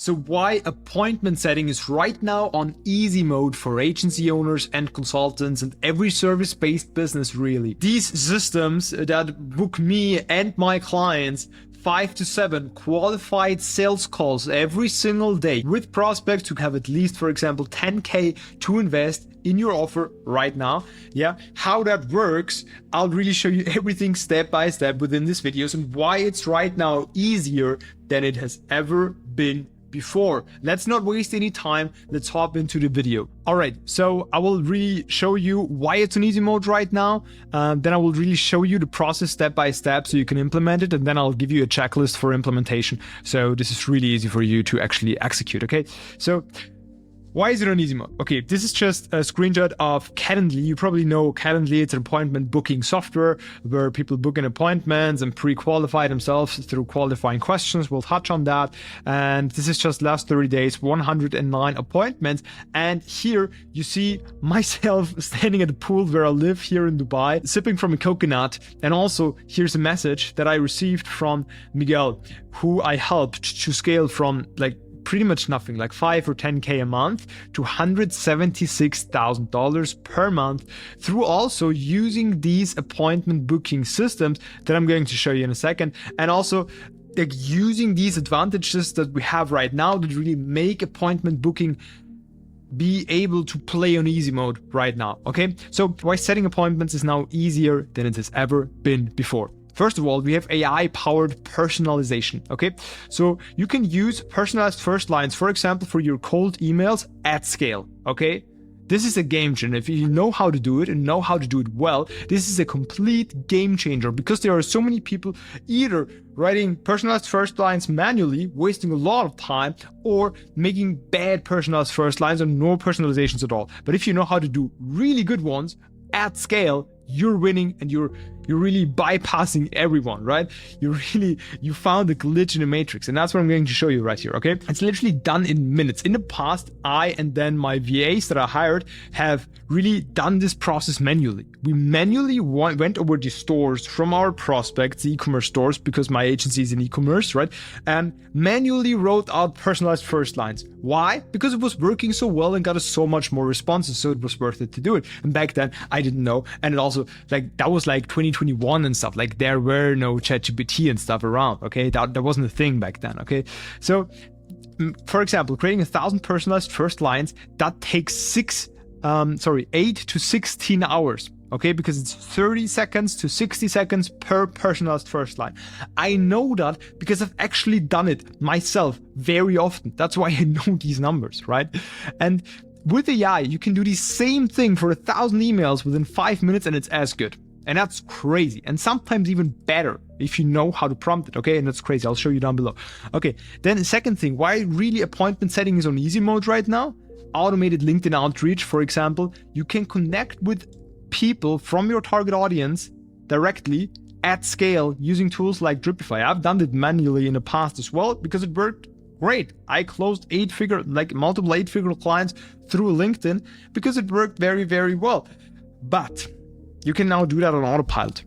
So why appointment setting is right now on easy mode for agency owners and consultants and every service-based business really. These systems that book me and my clients 5 to 7 qualified sales calls every single day with prospects who have at least, for example, 10K to invest in your offer right now. Yeah, how that works, I'll really show you everything step by step within this videos and why it's right now easier than it has ever been before. Let's not waste any time. Let's hop into the video. All right, so I will really show you why it's on easy mode right now. Then I will really show you the process step by step so you can implement it. And then I'll give you a checklist for implementation. So this is really easy for you to actually execute. Okay, so why is it on easy mode? Okay, this is just a screenshot of Calendly. You probably know Calendly. It's an appointment booking software where people book in appointments and pre-qualify themselves through qualifying questions. We'll touch on that. And this is just last 30 days, 109 appointments. And here you see myself standing at the pool where I live here in Dubai, sipping from a coconut. And also here's a message that I received from Miguel, who I helped to scale from like pretty much nothing, like 5 or 10K a month to $176,000 per month through also using these appointment booking systems that I'm going to show you in a second. And also like using these advantages that we have right now that really make appointment booking be able to play on easy mode right now. Okay, so why setting appointments is now easier than it has ever been before. First of all, we have AI-powered personalization, okay? So you can use personalized first lines, for example, for your cold emails at scale, okay? This is a game changer. If you know how to do it and know how to do it well, this is a complete game changer because there are so many people either writing personalized first lines manually, wasting a lot of time, or making bad personalized first lines or no personalizations at all. But if you know how to do really good ones at scale, you're winning and you're really bypassing everyone, right? You found a glitch in the matrix, and that's what I'm going to show you right here, okay? It's literally done in minutes. In the past, I and then my VAs that I hired have really done this process manually. We manually went over the stores from our prospects, e-commerce stores, because my agency is in e-commerce, right? And manually wrote out personalized first lines. Why? Because it was working so well and got us so much more responses, so it was worth it to do it. And back then, I didn't know. And it also, like, that was like 2021 and stuff. Like, there were no ChatGPT and stuff around, okay? That wasn't a thing back then, okay? So, for example, creating 1,000 personalized first lines, that takes 8 to 16 hours. Okay, because it's 30 seconds to 60 seconds per personalized first line. I know that because I've actually done it myself very often. That's why I know these numbers, right? And with AI, you can do the same thing for 1,000 emails within 5 minutes and it's as good. And that's crazy. And sometimes even better if you know how to prompt it, okay? And that's crazy. I'll show you down below. Okay, then the second thing, why really appointment setting is on easy mode right now? Automated LinkedIn outreach, for example. You can connect with people from your target audience directly at scale using tools like Dripify. I've done it manually in the past as well because it worked great. I closed multiple 8-figure clients through LinkedIn because it worked very, very well. But you can now do that on autopilot.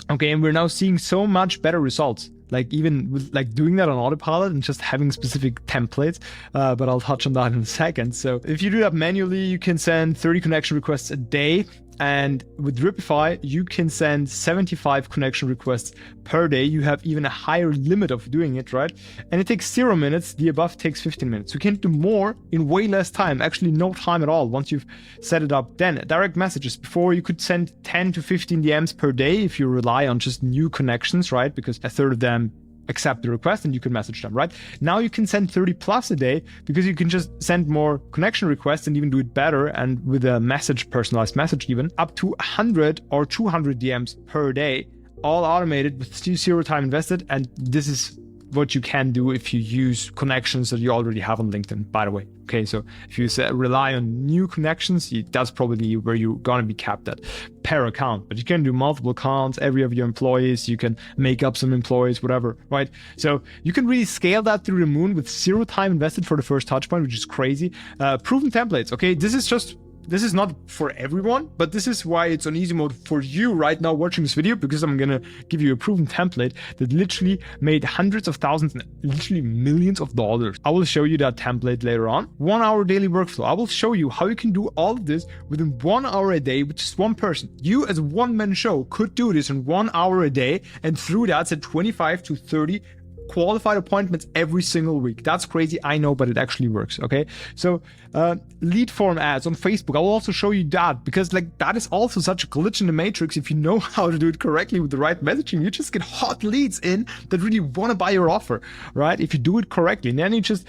Okay, and we're now seeing so much better results. Like even with doing that on autopilot and just having specific templates, but I'll touch on that in a second. So if you do that manually, you can send 30 connection requests a day. And with Dripify, you can send 75 connection requests per day. You have even a higher limit of doing it, right? And it takes 0 minutes. The above takes 15 minutes. You can do more in way less time, actually no time at all once you've set it up. Then direct messages. Before you could send 10 to 15 DMs per day if you rely on just new connections, right? Because a third of them accept the request and you can message them, right? Now you can send 30 plus a day because you can just send more connection requests and even do it better, and with a personalized message even, up to 100 or 200 DMs per day, all automated with 0 time invested. And this is what you can do if you use connections that you already have on LinkedIn, by the way. Okay, so if you rely on new connections, that's probably where you're going to be capped at per account. But you can do multiple accounts, every of your employees, you can make up some employees, whatever, right? So you can really scale that through the moon with 0 time invested for the first touch point, which is crazy. Proven templates, okay? This is just this is not for everyone, but this is why it's on easy mode for you right now watching this video, because I'm gonna give you a proven template that literally made hundreds of thousands and literally millions of dollars. I will show you that template later on. 1 hour daily workflow. I will show you how you can do all of this within 1 hour a day with just one person. You as a one-man show could do this in 1 hour a day, and through that set 25 to 30 qualified appointments every single week. That's crazy, I know, but it actually works. Okay, so lead form ads on Facebook, I will also show you that, because like that is also such a glitch in the matrix. If you know how to do it correctly with the right messaging, you just get hot leads in that really want to buy your offer, right? If you do it correctly, and then you just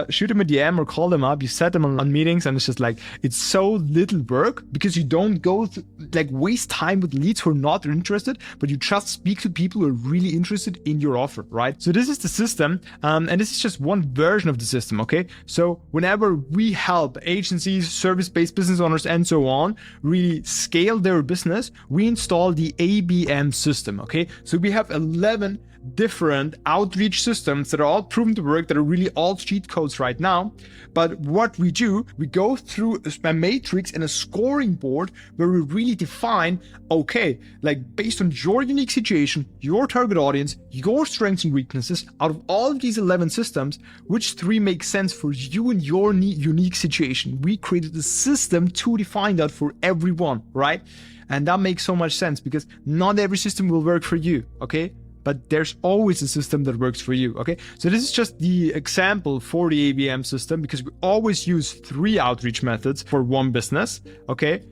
shoot them a DM or call them up, you set them on meetings, and it's just like, it's so little work because you don't go like waste time with leads who are not interested, but you just speak to people who are really interested in your offer, right? So this is the system, and this is just one version of the system. Okay, so whenever we help agencies, service-based business owners, and so on really scale their business, we install the ABM system. Okay, so we have 11 different outreach systems that are all proven to work, that are really all cheat codes right now. But what we do, we go through a matrix and a scoring board where we really define, okay, like based on your unique situation, your target audience, your strengths and weaknesses, out of all of these 11 systems, which 3 make sense for you and your unique situation. We created a system to define that for everyone, right? And that makes so much sense because not every system will work for you, okay? But there's always a system that works for you, okay? So this is just the example for the ABM system, because we always use 3 outreach methods for one business, okay?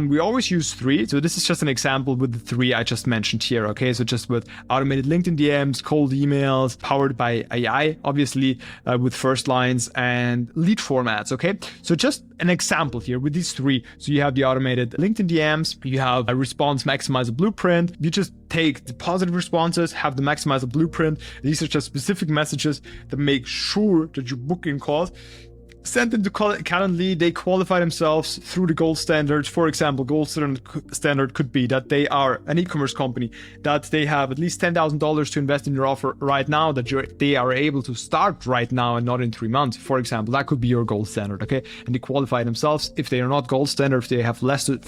We always use 3. So this is just an example with the 3 I just mentioned here, okay? So just with automated LinkedIn DMs, cold emails, powered by AI, obviously, with first lines and lead form ads, okay? So just an example here with these 3. So you have the automated LinkedIn DMs, you have a response maximizer blueprint. You just take the positive responses, have the maximizer blueprint. These are just specific messages that make sure that you book in calls. Send them to Calendly, they qualify themselves through the gold standards. For example, gold standard could be that they are an e-commerce company, that they have at least $10,000 to invest in your offer right now, that they are able to start right now and not in 3 months. For example, that could be your gold standard, okay? And they qualify themselves. If they are not gold standard, if they have less than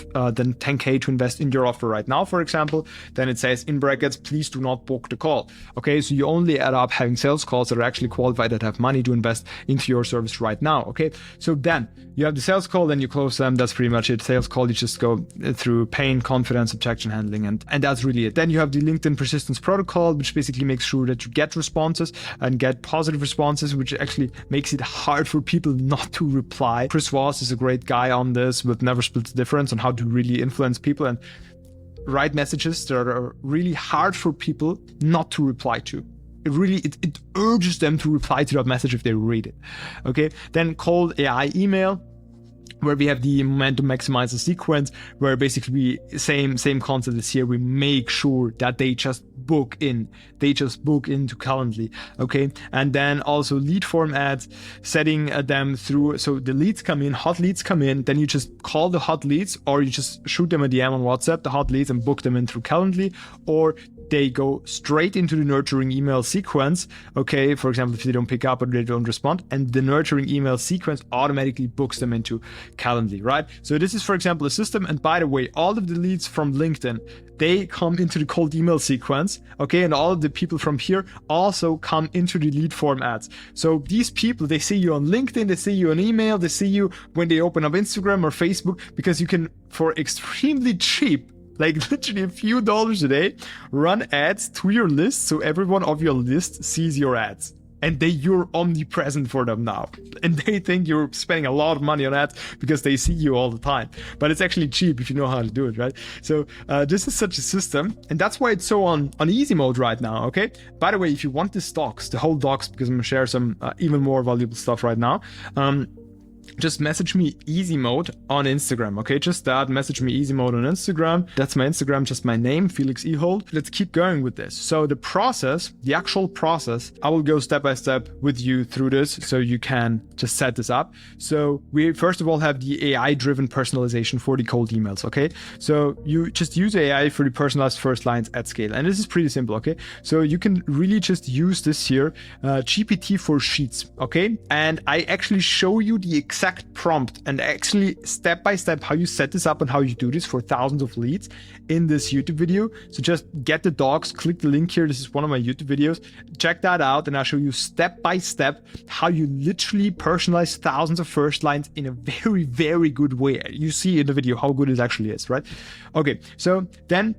10K to invest in your offer right now, for example, then it says in brackets, please do not book the call, okay? So you only add up having sales calls that are actually qualified, that have money to invest into your service right now. Okay, so then you have the sales call, then you close them. That's pretty much it. Sales call, you just go through pain, confidence, objection handling, and that's really it. Then you have the LinkedIn persistence protocol, which basically makes sure that you get responses and get positive responses, which actually makes it hard for people not to reply. Chris Voss is a great guy on this with Never Split the Difference on how to really influence people and write messages that are really hard for people not to reply to. It urges them to reply to that message if they read it. Okay, then cold AI email, where we have the momentum maximizer sequence, where basically same concept as here. We make sure that they just book into Calendly, okay? And then also lead form ads, setting them through. So the leads come in, hot leads come in, then you just call the hot leads, or you just shoot them a DM on WhatsApp, the hot leads, and book them in through Calendly, or they go straight into the nurturing email sequence, okay? For example, if they don't pick up or they don't respond, and the nurturing email sequence automatically books them into Calendly, right? So this is, for example, a system. And by the way, all of the leads from LinkedIn, they come into the cold email sequence, okay? And all of the people from here also come into the lead form ads. So these people, they see you on LinkedIn, they see you on email, they see you when they open up Instagram or Facebook, because you can, for extremely cheap, like literally a few dollars a day, run ads to your list, so everyone of your list sees your ads. And you're omnipresent for them now. And they think you're spending a lot of money on ads because they see you all the time. But it's actually cheap if you know how to do it, right? So this is such a system. And that's why it's so on easy mode right now, okay? By the way, if you want this docs, the whole docs, because I'm going to share some even more valuable stuff right now, just message me easy mode on Instagram, okay? Just that, message me easy mode on Instagram. That's my Instagram, just my name, Felix Ehold. Let's keep going with this. So the process, the actual process, I will go step by step with you through this so you can just set this up. So we first of all have the AI-driven personalization for the cold emails, okay? So you just use AI for the personalized first lines at scale. And this is pretty simple, okay? So you can really just use this here, GPT for Sheets, okay? And I actually show you the exact prompt and actually step by step how you set this up and how you do this for thousands of leads in this YouTube video. So just get the docs, click the link here. This is one of my YouTube videos. Check that out and I'll show you step by step how you literally personalize thousands of first lines in a very, very good way. You see in the video how good it actually is, right? Okay, so then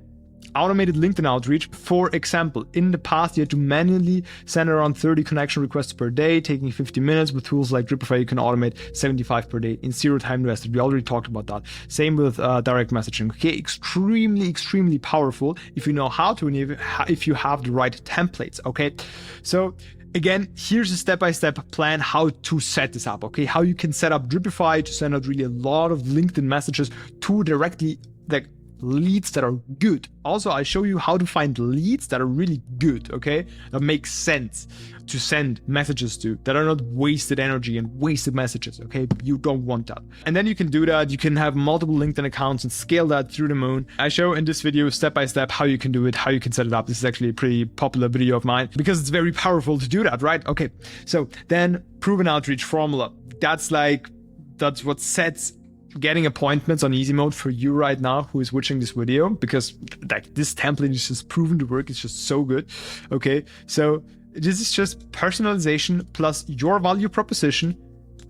automated LinkedIn outreach. For example, in the past, you had to manually send around 30 connection requests per day, taking 50 minutes. With tools like Dripify, you can automate 75 per day in zero time invested. We already talked about that. Same with direct messaging. Okay, extremely powerful if you know how to and if you have the right templates. Okay, so again, here's a step-by-step plan how to set this up. Okay, how you can set up Dripify to send out really a lot of LinkedIn messages to directly like leads that are good. Also, I show you how to find leads that are really good, okay? That makes sense to send messages to, that are not wasted energy and wasted messages, okay? You don't want that. And then you can do that. You can have multiple LinkedIn accounts and scale that through the moon. I show in this video step by step how you can do it, how you can set it up. This is actually a pretty popular video of mine because it's very powerful to do that, right? Okay, so then proven outreach formula. That's what sets getting appointments on easy mode for you right now who is watching this video, because like this template is just proven to work. It's just so good. Okay, so this is just personalization plus your value proposition,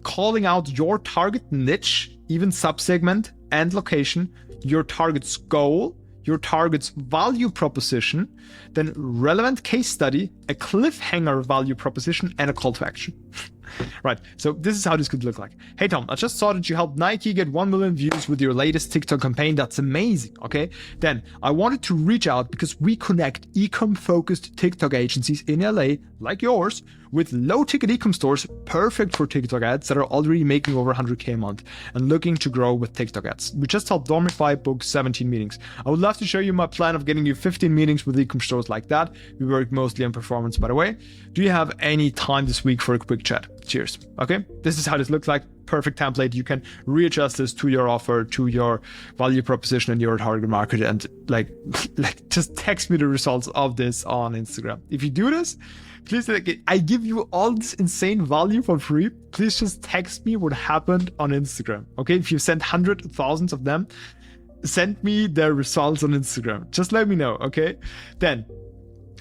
calling out your target niche, even subsegment and location, your target's goal, your target's value proposition, then relevant case study, a cliffhanger value proposition, and a call to action. Right, so this is how this could look like. Hey Tom, I just saw that you helped Nike get 1 million views with your latest TikTok campaign. That's amazing, okay? Then I wanted to reach out because we connect e-com focused TikTok agencies in LA, like yours, with low ticket e-com stores perfect for TikTok ads that are already making over 100K a month and looking to grow with TikTok ads. We just helped Dormify book 17 meetings. I would love to show you my plan of getting you 15 meetings with e-com stores like that. We work mostly on performance, by the way. Do you have any time this week for a quick chat? Cheers. Okay, this is how this looks like. Perfect template. You can readjust this to your offer, to your value proposition and your target market, and like just text me the results of this on Instagram. If you do this, please, I give you all this insane value for free. Please just text me what happened on Instagram. Okay, if you send hundreds of thousands of them, send me their results on Instagram. Just let me know. Okay, then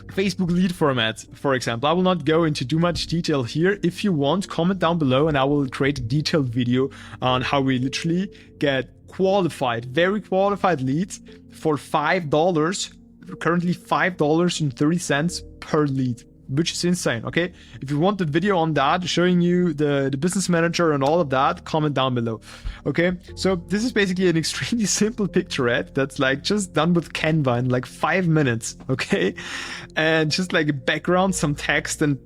Facebook lead formats, for example. I will not go into too much detail here. If you want, comment down below and I will create a detailed video on how we literally get qualified, very qualified leads for $5, currently $5.30 per lead, which is insane. Okay, if you want the video on that, showing you the business manager and all of that, comment down below. Okay, so this is basically an extremely simple picturette that's like just done with Canva in like 5 minutes. Okay, and just like a background, some text, and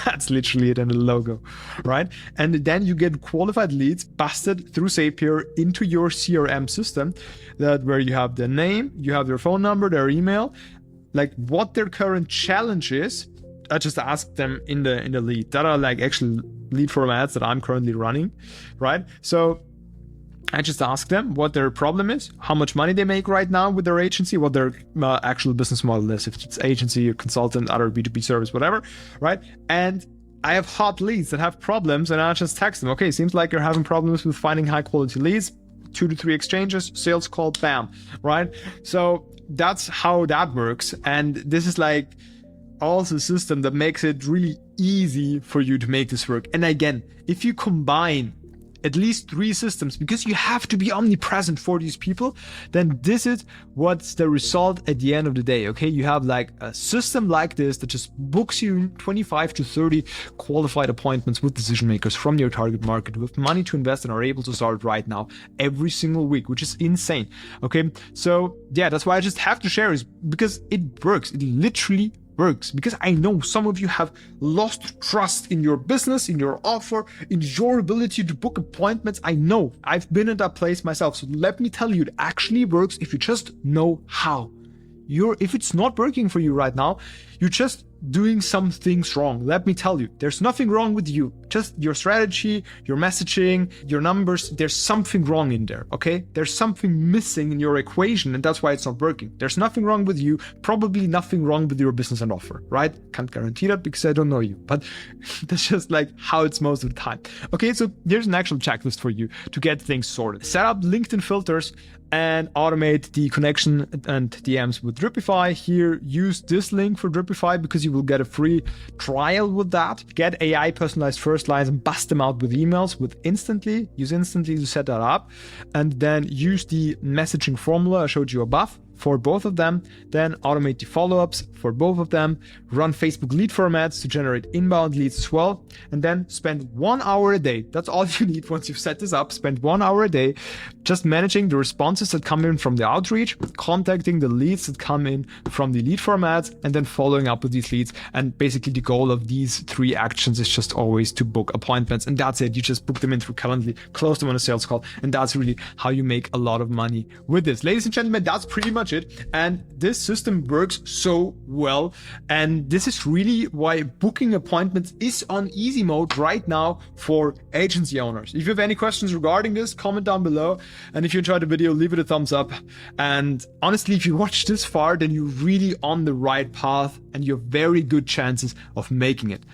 that's literally it, and a logo, right? And then you get qualified leads busted through Zapier into your CRM system, that where you have their name, you have their phone number, their email, like what their current challenge is. I just ask them in the lead. That are like actual lead formats that I'm currently running, right? So I just ask them what their problem is, how much money they make right now with their agency, what their actual business model is, if it's agency or consultant, other B2B service, whatever, right? And I have hot leads that have problems, and I just text them, okay, seems like you're having problems with finding high quality leads, 2 to 3 exchanges, sales call, bam, right? So that's how that works. And this is like also a system that makes it really easy for you to make this work. And again, if you combine at least 3 systems, because you have to be omnipresent for these people, then this is what's the result at the end of the day. Okay, you have like a system like this that just books you 25 to 30 qualified appointments with decision makers from your target market with money to invest and are able to start right now every single week, which is insane. Okay, so yeah, that's why I just have to share is because it works. It literally works, because I know some of you have lost trust in your business, in your offer, in your ability to book appointments. I know, I've been in that place myself. So let me tell you, it actually works if you just know how. If it's not working for you right now, you just doing some things wrong. Let me tell you, there's nothing wrong with you. Just your strategy, your messaging, your numbers, there's something wrong in there, okay? There's something missing in your equation, and that's why it's not working. There's nothing wrong with you, probably nothing wrong with your business and offer, right? Can't guarantee that because I don't know you, but that's just like how it's most of the time. Okay, so there's an actual checklist for you to get things sorted. Set up LinkedIn filters and automate the connection and DMs with Dripify. Here, use this link for Dripify because you will get a free trial with that. Get AI personalized first lines and bust them out with emails with Instantly. Use Instantly to set that up. And then use the messaging formula I showed you above for both of them, then automate the follow-ups for both of them, run Facebook lead formats to generate inbound leads as well, and then spend 1 hour a day. That's all you need once you've set this up. Spend 1 hour a day just managing the responses that come in from the outreach, contacting the leads that come in from the lead formats, and then following up with these leads. And basically the goal of these 3 actions is just always to book appointments, and that's it. You just book them in through Calendly, close them on a sales call, and that's really how you make a lot of money with this. Ladies and gentlemen, that's pretty much it. And this system works so well. And this is really why booking appointments is on easy mode right now for agency owners. If you have any questions regarding this, comment down below. And if you enjoyed the video, leave it a thumbs up. And honestly, if you watched this far, then you're really on the right path and you have very good chances of making it.